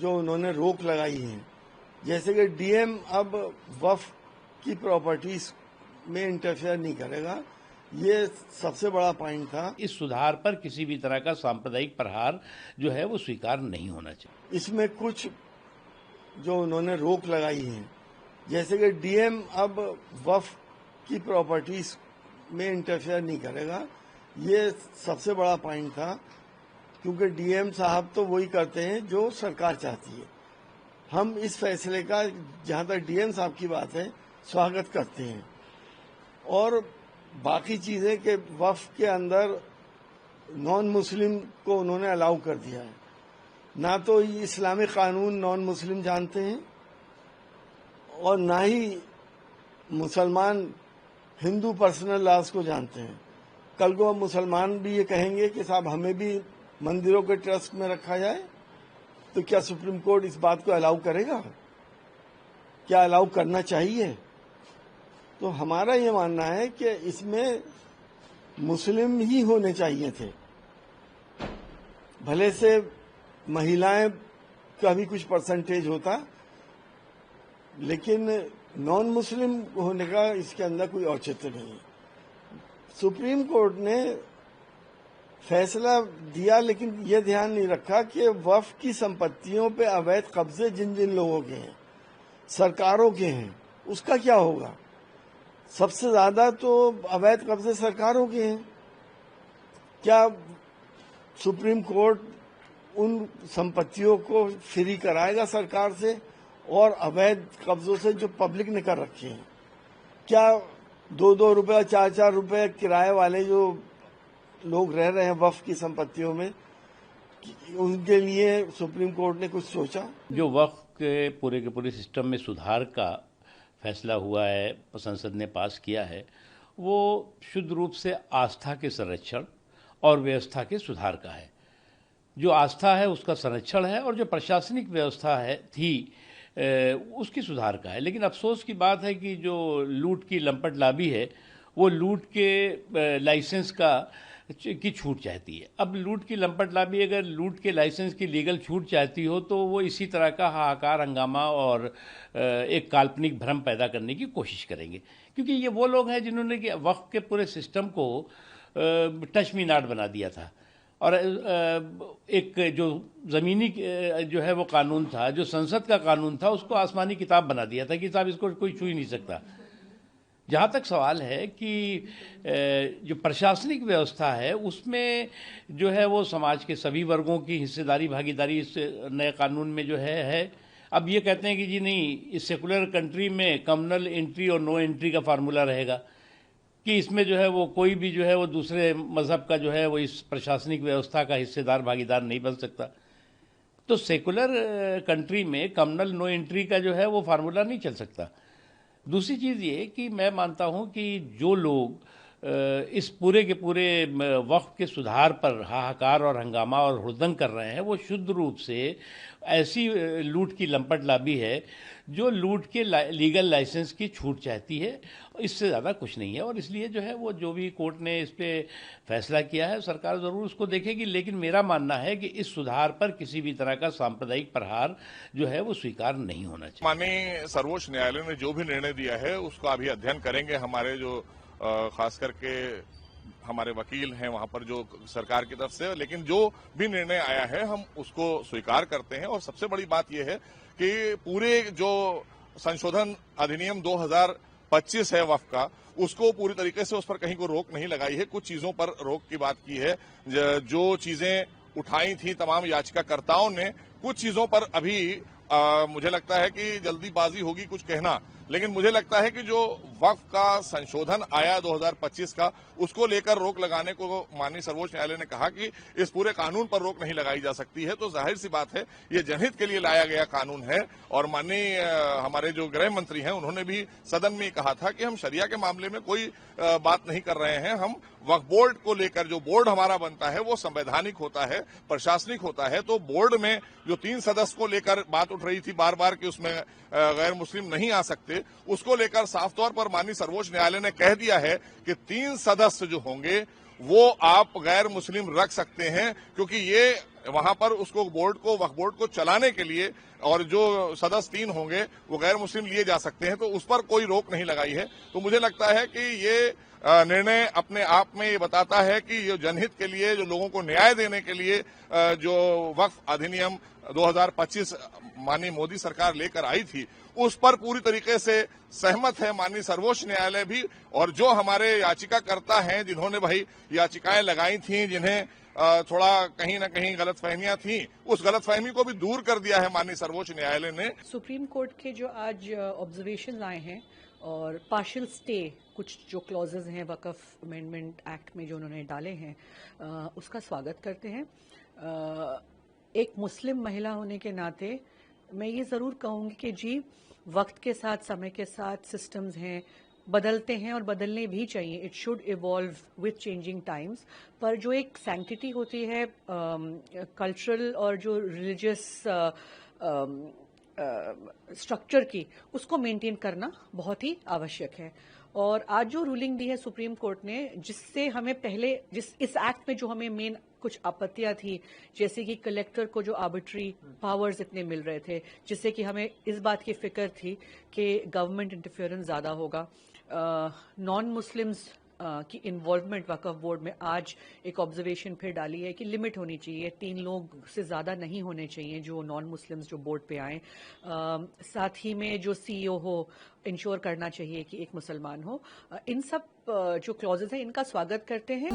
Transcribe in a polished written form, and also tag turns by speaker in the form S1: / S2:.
S1: जो उन्होंने रोक लगाई है, जैसे कि डीएम अब वक्फ की प्रॉपर्टीज में इंटरफेयर नहीं करेगा, ये सबसे बड़ा पॉइंट था।
S2: इस सुधार पर किसी भी तरह का सांप्रदायिक प्रहार जो है वो स्वीकार नहीं होना चाहिए।
S1: इसमें कुछ जो उन्होंने रोक लगाई है, जैसे कि डीएम अब वक्फ की प्रॉपर्टीज में इंटरफेयर नहीं करेगा, ये सबसे बड़ा पॉइंट था, क्योंकि डीएम साहब तो वही करते हैं जो सरकार चाहती है। हम इस फैसले का, जहां तक डीएम साहब की बात है, स्वागत करते हैं। और बाकी चीजें कि वक्फ के अंदर नॉन मुस्लिम को उन्होंने अलाउ कर दिया है, ना तो इस्लामिक कानून नॉन मुस्लिम जानते हैं और ना ही मुसलमान हिंदू पर्सनल लॉज को जानते हैं। कल को मुसलमान भी ये कहेंगे कि साहब हमें भी मंदिरों के ट्रस्ट में रखा जाए, तो क्या सुप्रीम कोर्ट इस बात को अलाउ करेगा? क्या अलाउ करना चाहिए? तो हमारा ये मानना है कि इसमें मुस्लिम ही होने चाहिए थे। भले से महिलाएं का भी कुछ परसेंटेज होता, लेकिन नॉन मुस्लिम होने का इसके अंदर कोई औचित्य नहीं है। सुप्रीम कोर्ट ने फैसला दिया, लेकिन यह ध्यान नहीं रखा कि वक्फ की संपत्तियों पे अवैध कब्जे जिन जिन लोगों के हैं, सरकारों के हैं, उसका क्या होगा? सबसे ज्यादा तो अवैध कब्जे सरकारों के हैं। क्या सुप्रीम कोर्ट उन संपत्तियों को फ्री कराएगा सरकार से, और अवैध कब्जों से जो पब्लिक ने कर रखे हैं? क्या 2-2 रुपए 4-4 रुपए किराए वाले जो लोग रह रहे हैं वक्फ की संपत्तियों में, उनके लिए सुप्रीम कोर्ट ने कुछ सोचा?
S2: जो वक्फ के पूरे सिस्टम में सुधार का फैसला हुआ है, संसद ने पास किया है, वो शुद्ध रूप से आस्था के संरक्षण और व्यवस्था के सुधार का है। जो आस्था है उसका संरक्षण है, और जो प्रशासनिक व्यवस्था है उसकी सुधार का है। लेकिन अफसोस की बात है कि जो लूट की लंपट लाबी है, वो लूट के लाइसेंस की छूट चाहती है। अब लूट की लंपट लाबी अगर लूट के लाइसेंस की लीगल छूट चाहती हो, तो वो इसी तरह का हाहाकार, हंगामा और एक काल्पनिक भ्रम पैदा करने की कोशिश करेंगे, क्योंकि ये वो लोग हैं जिन्होंने कि वक्फ के पूरे सिस्टम को टच मी नॉट बना दिया था। और एक जो ज़मीनी जो है वो कानून था, जो संसद का कानून था, उसको आसमानी किताब बना दिया था कि साहब इसको कोई छू ही नहीं सकता। जहाँ तक सवाल है कि जो प्रशासनिक व्यवस्था है, उसमें जो है वो समाज के सभी वर्गों की हिस्सेदारी, भागीदारी इस नए कानून में जो है। अब ये कहते हैं कि जी नहीं, इस सेकुलर कंट्री में कम्युनल एंट्री और नो एंट्री का फार्मूला रहेगा, कि इसमें जो है वो कोई भी जो है वो दूसरे मजहब का जो है वो इस प्रशासनिक व्यवस्था का हिस्सेदार, भागीदार नहीं बन सकता। तो सेकुलर कंट्री में कम्युनल नो एंट्री का जो है वो फार्मूला नहीं चल सकता। दूसरी चीज़ ये कि मैं मानता हूं कि जो लोग इस पूरे के पूरे वक्फ के सुधार पर हाहाकार और हंगामा और हुड़दंग कर रहे हैं, वो शुद्ध रूप से ऐसी लूट की लंपट लाबी है जो लूट के लीगल लाइसेंस की छूट चाहती है, इससे ज़्यादा कुछ नहीं है। और इसलिए जो है वो जो भी कोर्ट ने इस पर फैसला किया है, सरकार ज़रूर उसको देखेगी। लेकिन मेरा मानना है कि इस सुधार पर किसी भी तरह का सांप्रदायिक प्रहार जो है वो स्वीकार नहीं होना चाहिए।
S3: माननीय सर्वोच्च न्यायालय ने जो भी निर्णय दिया है उसका अभी अध्ययन करेंगे हमारे जो खास करके हमारे वकील हैं वहां पर जो सरकार की तरफ से। लेकिन जो भी निर्णय आया है हम उसको स्वीकार करते हैं। और सबसे बड़ी बात यह है कि पूरे जो संशोधन अधिनियम 2025 है वक्फ का, उसको पूरी तरीके से उस पर कहीं को रोक नहीं लगाई है। कुछ चीजों पर रोक की बात की है, जो चीजें उठाई थी तमाम याचिकाकर्ताओं ने, कुछ चीजों पर अभी मुझे लगता है कि जल्दीबाजी होगी कुछ कहना। लेकिन मुझे लगता है कि जो वक्फ का संशोधन आया 2025 का, उसको लेकर रोक लगाने को माननीय सर्वोच्च न्यायालय ने कहा कि इस पूरे कानून पर रोक नहीं लगाई जा सकती है। तो जाहिर सी बात है ये जनहित के लिए लाया गया कानून है। और माननीय हमारे जो गृह मंत्री हैं उन्होंने भी सदन में कहा था कि हम शरिया के मामले में कोई बात नहीं कर रहे हैं। हम वक्फ बोर्ड को लेकर, जो बोर्ड हमारा बनता है वो संवैधानिक होता है, प्रशासनिक होता है। तो बोर्ड में जो 3 सदस्य को लेकर बात उठ रही थी बार बार कि उसमें गैर मुस्लिम नहीं आ सकते, उसको लेकर साफ तौर पर माननीय सर्वोच्च न्यायालय ने कह दिया है कि 3 सदस्य जो होंगे वो आप गैर मुस्लिम रख सकते हैं, क्योंकि ये वहां पर उसको वक्फ बोर्ड को चलाने के लिए और जो सदस्य 3 होंगे वो गैर मुस्लिम लिए जा सकते हैं, तो उस पर कोई रोक नहीं लगाई है। तो मुझे लगता है कि ये निर्णय अपने आप में ये बताता है कि ये जनहित के लिए, जो लोगों को न्याय देने के लिए जो वक्फ अधिनियम 2025 माननीय मोदी सरकार लेकर आई थी, उस पर पूरी तरीके से सहमत है माननीय सर्वोच्च न्यायालय भी। और जो हमारे याचिकाकर्ता हैं, जिन्होंने भाई याचिकाएं लगाई थी, जिन्हें थोड़ा कहीं ना कहीं गलतफहमियां थी, उस गलतफहमी को भी दूर कर दिया है माननीय सर्वोच्च न्यायालय ने।
S4: सुप्रीम कोर्ट के जो आज ऑब्जर्वेशन आए हैं और पार्शियल स्टे, कुछ जो क्लॉजेज हैं वक्फ अमेंडमेंट एक्ट में जो उन्होंने डाले हैं, उसका स्वागत करते हैं। एक मुस्लिम महिला होने के नाते मैं ये ज़रूर कहूँगी कि जी, वक्त के साथ, समय के साथ सिस्टम्स हैं, बदलते हैं और बदलने भी चाहिए। It should evolve with changing times. पर जो एक सैंक्टिटी होती है कल्चरल और जो रिलीजियस स्ट्रक्चर की, उसको मेंटेन करना बहुत ही आवश्यक है। और आज जो रूलिंग दी है सुप्रीम कोर्ट ने, जिससे हमें पहले इस एक्ट में जो हमें मेन कुछ आपत्तियां थी, जैसे कि कलेक्टर को जो आर्बिट्री पावर्स इतने मिल रहे थे, जिससे कि हमें इस बात की फिक्र थी कि गवर्नमेंट इंटरफेरेंस ज्यादा होगा। नॉन मुस्लिम्स की इन्वॉल्वमेंट वक्फ बोर्ड में आज एक ऑब्जर्वेशन फिर डाली है कि लिमिट होनी चाहिए, 3 लोग से ज्यादा नहीं होने चाहिए जो नॉन मुस्लिम्स जो बोर्ड पे आए। साथ ही में जो CEO हो, इंश्योर करना चाहिए कि एक मुसलमान हो। इन सब जो क्लॉजेज हैं, इनका स्वागत करते हैं।